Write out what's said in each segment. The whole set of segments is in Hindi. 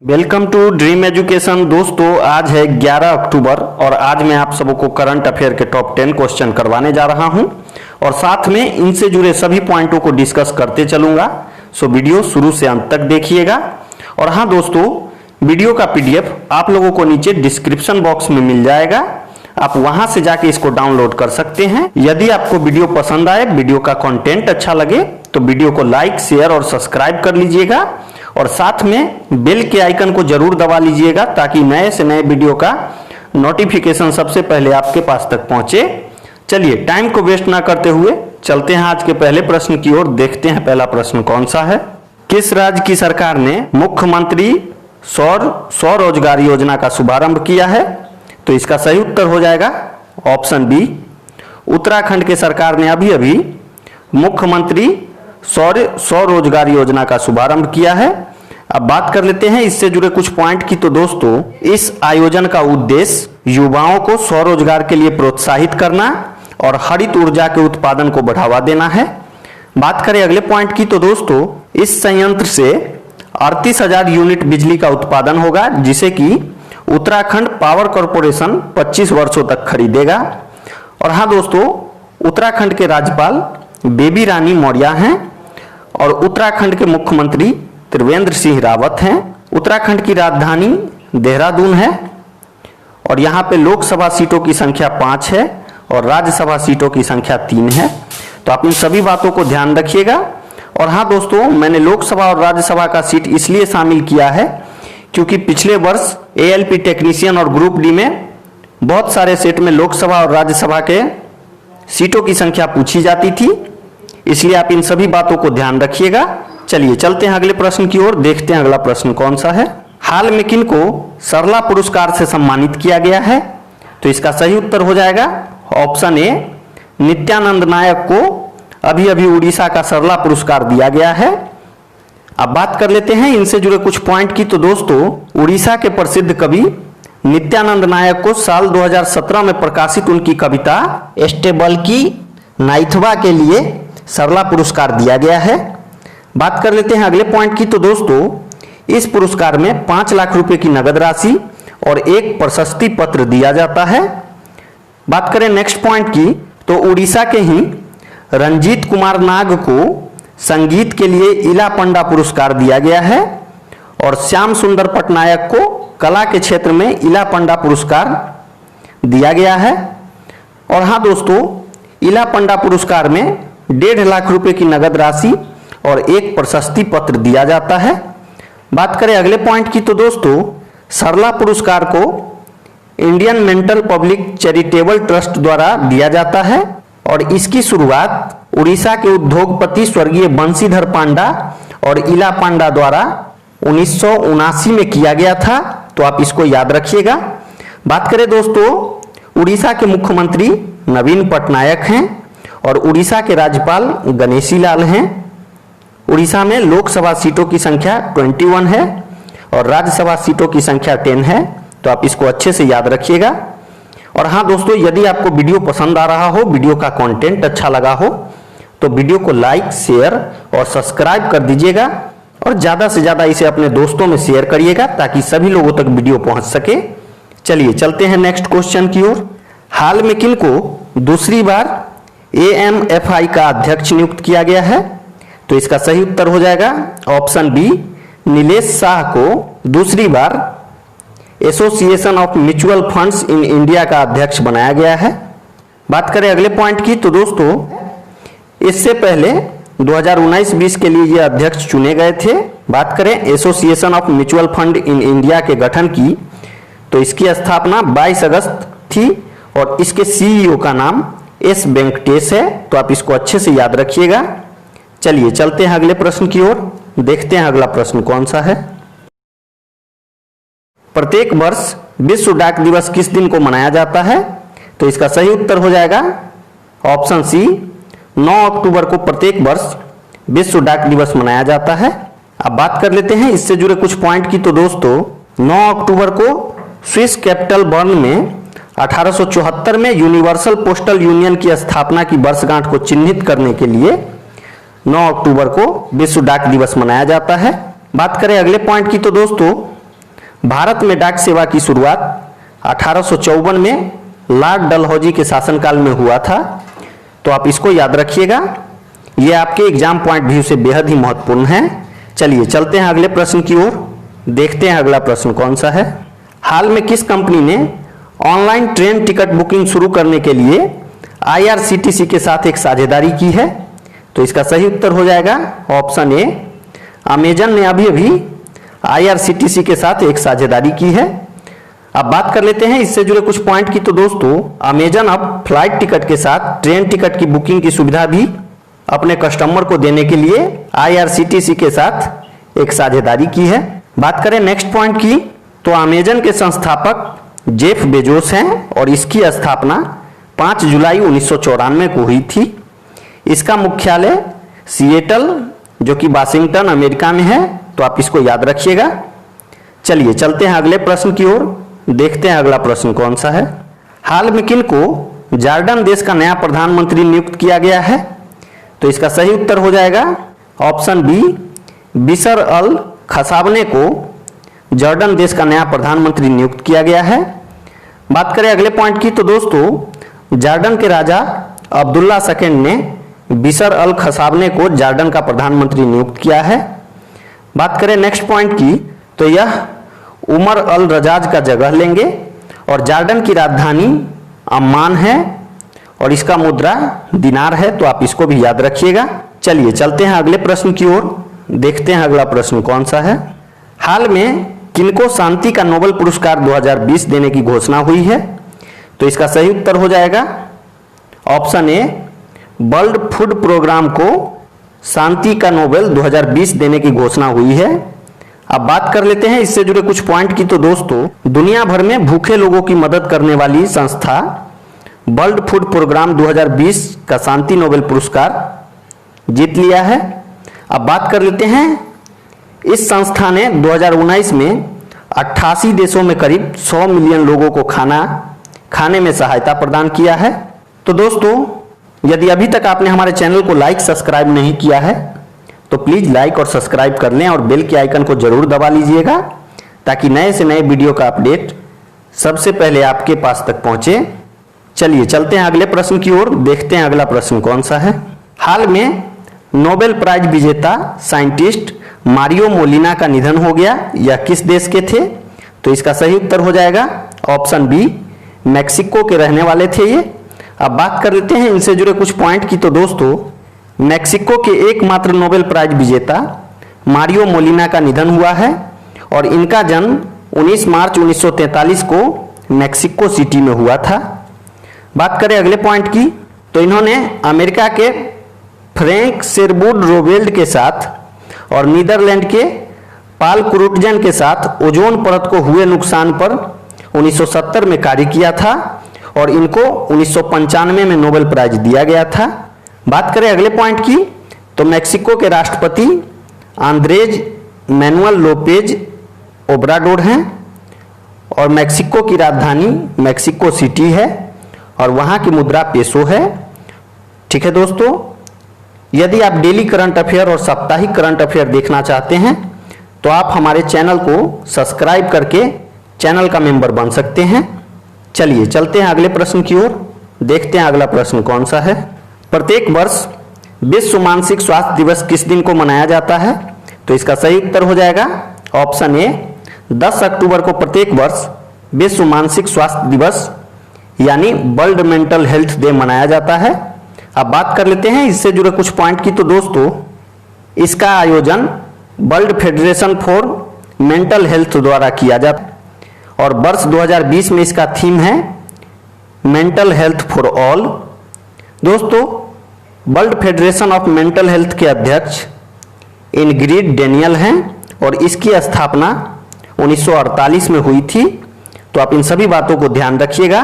Welcome to dream education. दोस्तों, आज है 11 अक्टूबर और आज मैं आप सबको करंट अफेयर के टॉप 10 क्वेश्चन करवाने जा रहा हूं और साथ में इनसे जुड़े सभी पॉइंटों को डिस्कस करते चलूंगा। सो वीडियो शुरू से अंत तक देखिएगा। और हाँ दोस्तों, वीडियो का पीडीएफ आप लोगों को नीचे डिस्क्रिप्शन बॉक्स में मिल जाएगा, आप वहां से जाके इसको डाउनलोड कर सकते हैं। यदि आपको वीडियो पसंद आए, वीडियो का कंटेंट अच्छा लगे तो वीडियो को लाइक, शेयर और सब्सक्राइब कर लीजिएगा और साथ में बेल के आइकन को जरूर दबा लीजिएगा ताकि नए से नए वीडियो का नोटिफिकेशन सबसे पहले आपके पास तक पहुंचे। चलिए टाइम को वेस्ट ना करते हुए चलते हैं आज के पहले प्रश्न की ओर। देखते हैं पहला प्रश्न कौन सा है। किस राज्य की सरकार ने मुख्यमंत्री स्वरोजगार योजना का शुभारंभ किया है? तो इसका सही उत्तर हो जाएगा ऑप्शन बी, उत्तराखंड के सरकार ने अभी अभी मुख्यमंत्री स्वरोजगार योजना का शुभारंभ किया है। अब बात कर लेते हैं इससे जुड़े कुछ पॉइंट की। तो दोस्तों, इस आयोजन का उद्देश्य युवाओं को स्वरोजगार के लिए प्रोत्साहित करना और हरित ऊर्जा के उत्पादन को बढ़ावा देना है। बात करें अगले पॉइंट की, तो दोस्तों इस संयंत्र से 38,000 यूनिट बिजली का उत्पादन होगा जिसे कि उत्तराखंड पावर कॉर्पोरेशन 25 वर्षों तक खरीदेगा। और हाँ दोस्तों, उत्तराखंड के राज्यपाल बेबी रानी मौर्य हैं और उत्तराखंड के मुख्यमंत्री त्रिवेंद्र सिंह रावत हैं। उत्तराखंड की राजधानी देहरादून है और यहाँ पे लोकसभा सीटों की संख्या 5 है और राज्यसभा सीटों की संख्या 3 है। तो आप इन सभी बातों को ध्यान रखिएगा। और हाँ दोस्तों, मैंने लोकसभा और राज्यसभा का सीट इसलिए शामिल किया है क्योंकि पिछले वर्ष एएलपी टेक्नीशियन और ग्रुप डी में बहुत सारे सेट में लोकसभा और राज्यसभा के सीटों की संख्या पूछी जाती थी, इसलिए आप इन सभी बातों को ध्यान रखिएगा। चलिए चलते हैं अगले प्रश्न की ओर। देखते हैं अगला प्रश्न कौन सा है। हाल में किनको सरला पुरस्कार से सम्मानित किया गया है? तो इसका सही उत्तर हो जाएगा ऑप्शन ए, नित्यानंद नायक को अभी अभी उड़ीसा का सरला पुरस्कार दिया गया है। अब बात कर लेते हैं इनसे जुड़े कुछ पॉइंट की। तो दोस्तों, उड़ीसा के प्रसिद्ध कवि नित्यानंद नायक को साल 2017 में प्रकाशित उनकी कविता एस्टेबल की नाइथवा के लिए सरला पुरस्कार दिया गया है। बात कर लेते हैं अगले पॉइंट की। तो दोस्तों, इस पुरस्कार में 5 लाख रुपए की नगद राशि और एक प्रशस्ति पत्र दिया जाता है। बात करें नेक्स्ट पॉइंट की, तो उड़ीसा के ही रंजीत कुमार नाग को संगीत के लिए इला पंडा पुरस्कार दिया गया है और श्याम सुंदर पटनायक को कला के क्षेत्र में इला पंडा पुरस्कार दिया गया है। और हाँ दोस्तों, इला पंडा पुरस्कार में 1.5 लाख रुपए की नगद राशि और एक प्रशस्ति पत्र दिया जाता है। बात करें अगले पॉइंट की, तो दोस्तों सरला पुरस्कार को Indian mental public charitable trust द्वारा दिया जाता है और इसकी शुरुआत उड़ीसा के उद्योगपति स्वर्गीय बंशीधर पांडा और इला पांडा द्वारा 1979 में किया गया था। तो आप इसको याद रखिएगा। बात करें दोस्तों, उड़ीसा के मुख्यमंत्री नवीन पटनायक हैं और उड़ीसा के राज्यपाल गणेशी लाल हैं। उड़ीसा में लोकसभा सीटों की संख्या 21 है और राज्यसभा सीटों की संख्या 10 है। तो आप इसको अच्छे से याद रखिएगा। और हाँ दोस्तों, यदि आपको वीडियो पसंद आ रहा हो, वीडियो का कंटेंट अच्छा लगा हो तो वीडियो को लाइक, शेयर और सब्सक्राइब कर दीजिएगा और ज़्यादा से ज़्यादा इसे अपने दोस्तों में शेयर करिएगा ताकि सभी लोगों तक वीडियो पहुंच सके। चलिए चलते हैं नेक्स्ट क्वेश्चन की ओर। हाल में किनको दूसरी बार AMFI का अध्यक्ष नियुक्त किया गया है? तो इसका सही उत्तर हो जाएगा ऑप्शन बी, नीलेश शाह को दूसरी bar association of mutual funds in India का अध्यक्ष बनाया गया है। बात करें अगले पॉइंट की, तो दोस्तों इससे पहले 2019-20 के लिए ये अध्यक्ष चुने गए थे। बात करें association of mutual fund in India के गठन की, तो इसकी स्थापना 22 अगस्त थी और इसके CEO का नाम एस वेंकटेश है। तो आप इसको अच्छे से याद रखिएगा। चलिए चलते हैं अगले प्रश्न की ओर। देखते हैं अगला प्रश्न कौन सा है। प्रत्येक वर्ष विश्व डाक दिवस किस दिन को मनाया जाता है? तो इसका सही उत्तर हो जाएगा ऑप्शन सी, 9 अक्टूबर को प्रत्येक वर्ष विश्व डाक दिवस मनाया जाता है। अब बात कर लेते हैं इससे जुड़े कुछ पॉइंट की। तो दोस्तों 9 अक्टूबर को स्विस कैपिटल बर्न में 1874 में यूनिवर्सल पोस्टल यूनियन की स्थापना की वर्षगांठ को चिन्हित करने के लिए 9 अक्टूबर को विश्व डाक दिवस मनाया जाता है। बात करें अगले पॉइंट की, तो दोस्तों भारत में डाक सेवा की शुरुआत 1854 में लॉर्ड डलहौजी के शासनकाल में हुआ था। तो आप इसको याद रखिएगा, ये आपके एग्जाम पॉइंट व्यू से बेहद ही महत्वपूर्ण है। चलिए चलते हैं अगले प्रश्न की ओर, देखते हैं अगला प्रश्न कौन सा है। हाल में किस कंपनी ने ऑनलाइन ट्रेन टिकट बुकिंग शुरू करने के लिए IRCTC के साथ एक साझेदारी की है? तो इसका सही उत्तर हो जाएगा ऑप्शन ए, अमेजन ने अभी अभी IRCTC के साथ एक साझेदारी की है। अब बात कर लेते हैं इससे जुड़े कुछ पॉइंट की। तो दोस्तों, अमेजन अब फ्लाइट टिकट के साथ ट्रेन टिकट की बुकिंग की सुविधा भी अपने कस्टमर को देने के लिए IRCTC के साथ एक साझेदारी की है। बात करें नेक्स्ट पॉइंट की, तो अमेजन के संस्थापक जेफ बेजोस हैं और इसकी स्थापना 5 जुलाई 1994 को हुई थी। इसका मुख्यालय सिएटल जो कि वाशिंगटन अमेरिका में है, तो आप इसको याद रखिएगा। चलिए चलते हैं अगले प्रश्न की ओर, देखते हैं अगला प्रश्न कौन सा है। हाल में किनको जॉर्डन देश का नया प्रधानमंत्री नियुक्त किया गया है? तो इसका सही उत्तर हो जाएगा ऑप्शन बी, बिशर अल खसाबने को जॉर्डन देश का नया प्रधानमंत्री नियुक्त किया गया है। बात करें अगले पॉइंट की, तो दोस्तों जॉर्डन के राजा अब्दुल्ला सेकंड ने बिशर अल खसाबने को जॉर्डन का प्रधानमंत्री नियुक्त किया है। बात करें नेक्स्ट पॉइंट की, तो यह उमर अल रजाज का जगह लेंगे और जॉर्डन की राजधानी अम्मान है और इसका मुद्रा दिनार है, तो आप इसको भी याद रखिएगा। चलिए चलते हैं अगले प्रश्न की ओर, देखते हैं अगला प्रश्न कौन सा है। हाल में किनको शांति का नोबेल पुरस्कार 2020 देने की घोषणा हुई है? तो इसका सही उत्तर हो जाएगा option A, world food programme को शांति का नोबेल 2020 देने की घोषणा हुई है। अब बात कर लेते हैं इससे जुड़े कुछ पॉइंट की। तो दोस्तों, दुनिया भर में भूखे लोगों की मदद करने वाली संस्था वर्ल्ड फूड प्रोग्राम 2020 का शांति नोबेल पुरस्कार जीत लिया है। अब बात कर लेते हैं, इस संस्था ने 2019 में 88 देशों में करीब 100 मिलियन लोगों को खाने में सहायता प्रदान किया है। तो दोस्तों, यदि अभी तक आपने हमारे चैनल को लाइक सब्सक्राइब नहीं किया है तो प्लीज लाइक और सब्सक्राइब कर लें और बेल के आइकन को जरूर दबा लीजिएगा, ताकि नए से नए वीडियो का अपडेट सबसे पहले आपके पास तक पहुंचे। चलिए चलते हैं अगले प्रश्न की ओर, देखते हैं अगला प्रश्न कौन सा है। हाल में नोबेल प्राइज विजेता साइंटिस्ट मारियो मोलिना का निधन हो गया, यह किस देश के थे? तो इसका सही उत्तर हो जाएगा ऑप्शन बी, मैक्सिको के रहने वाले थे ये। अब बात कर लेते हैं इनसे जुड़े कुछ पॉइंट की। तो दोस्तों, मैक्सिको के एकमात्र नोबेल प्राइज विजेता मारियो मोलिना का निधन हुआ है और इनका जन्म 19 मार्च 1943 को मैक्सिको सिटी में हुआ था। बात करें अगले पॉइंट की, तो इन्होंने अमेरिका के फ्रैंक शेरवुड रोवेल्ड के साथ और नीदरलैंड के पाल क्रूटजेन के साथ ओजोन परत को हुए नुकसान पर 1970 में कार्य किया था और इनको 1995 में नोबेल प्राइज दिया गया था। बात करें अगले पॉइंट की, तो मैक्सिको के राष्ट्रपति आंद्रेज मैनुअल लोपेज ओब्राडोर हैं और मैक्सिको की राजधानी मैक्सिको सिटी है और वहाँ की मुद्रा पेसो है। ठीक है दोस्तों, यदि आप डेली करंट अफेयर और साप्ताहिक करंट अफेयर देखना चाहते हैं तो आप हमारे चैनल को सब्सक्राइब करके चैनल का मेंबर बन सकते हैं। चलिए चलते हैं अगले प्रश्न की ओर, देखते हैं अगला प्रश्न कौन सा है। प्रत्येक वर्ष विश्व मानसिक स्वास्थ्य दिवस किस दिन को मनाया जाता है? तो इसका सही उत्तर हो जाएगा ऑप्शन ए, 10 अक्टूबर को प्रत्येक वर्ष विश्व मानसिक स्वास्थ्य दिवस यानी वर्ल्ड मेंटल हेल्थ डे मनाया जाता है। अब बात कर लेते हैं इससे जुड़े कुछ पॉइंट की। तो दोस्तों, इसका आयोजन world federation for mental health द्वारा किया जाता है और वर्ष 2020 में इसका थीम है मेंटल हेल्थ फॉर ऑल। दोस्तों, world federation of mental health के अध्यक्ष इनग्रिड डेनियल हैं और इसकी स्थापना 1948 में हुई थी। तो आप इन सभी बातों को ध्यान रखिएगा।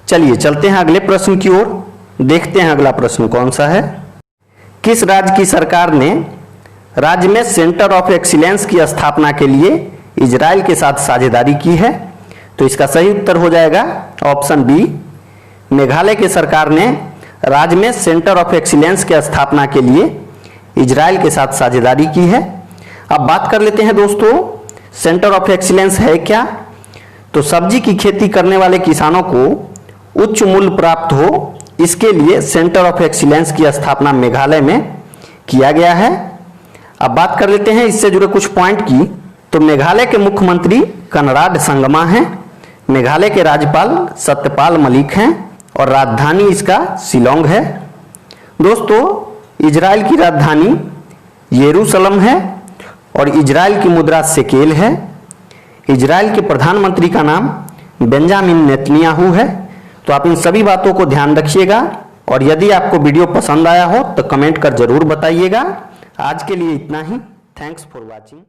चलिए चलते हैं अगले प्रश्न की ओर, देखते हैं अगला प्रश्न कौन सा है। किस राज्य की सरकार ने राज्य में सेंटर ऑफ एक्सीलेंस की स्थापना के लिए इजराइल के साथ साझेदारी की है? तो इसका सही उत्तर हो जाएगा ऑप्शन बी, मेघालय की सरकार ने राज्य में सेंटर ऑफ एक्सीलेंस की स्थापना के लिए इजराइल के साथ साझेदारी की है। अब बात कर लेते हैं दोस्तों, सेंटर ऑफ एक्सीलेंस है क्या? तो सब्जी की खेती करने वाले किसानों को उच्च मूल्य प्राप्त हो, इसके लिए सेंटर ऑफ एक्सीलेंस की स्थापना मेघालय में किया गया है। अब बात कर लेते हैं इससे जुड़े कुछ पॉइंट की। तो मेघालय के मुख्यमंत्री कनराड संगमा हैं, मेघालय के राज्यपाल सत्यपाल मलिक हैं और राजधानी इसका शिलोंग है। दोस्तों, इजराइल की राजधानी यरूशलेम है और इजराइल की मुद्रा शेकेल है। इजराइल के प्रधानमंत्री का नाम बेंजामिन नेतन्याहू है। तो आप इन सभी बातों को ध्यान रखिएगा और यदि आपको वीडियो पसंद आया हो तो कमेंट कर जरूर बताइएगा। आज के लिए इतना ही। Thanks for watching.